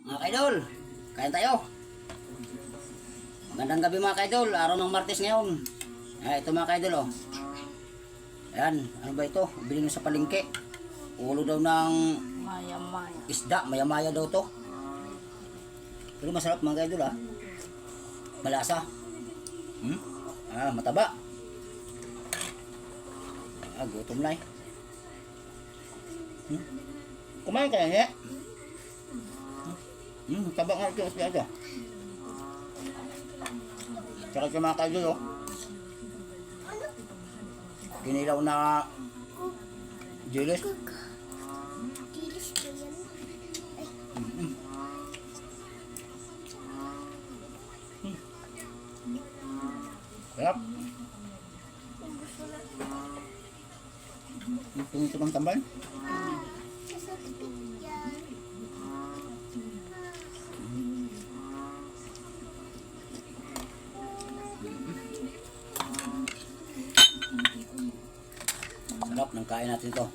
Mga kaidol, kain tayo. Magandang gabi mga kaidol, araw ng Martes ngayon. Ito mga kaidol oh. Ayan, ano ba ito? Bili nyo sa palengke. Ulo daw ng Maya-maya. isda, maya-maya daw to. Pero masarap mga kaidol ah. Malasa. Mataba. Gutom na eh. Kumain ka na niya. Taba nga ito, isda. Tsaka sa mga kaidol oh. Kinilaw na jilis. Dilis ko yan. Sarap. Ito ng tambal. Masakit yan. Sarap ng kain natin ito.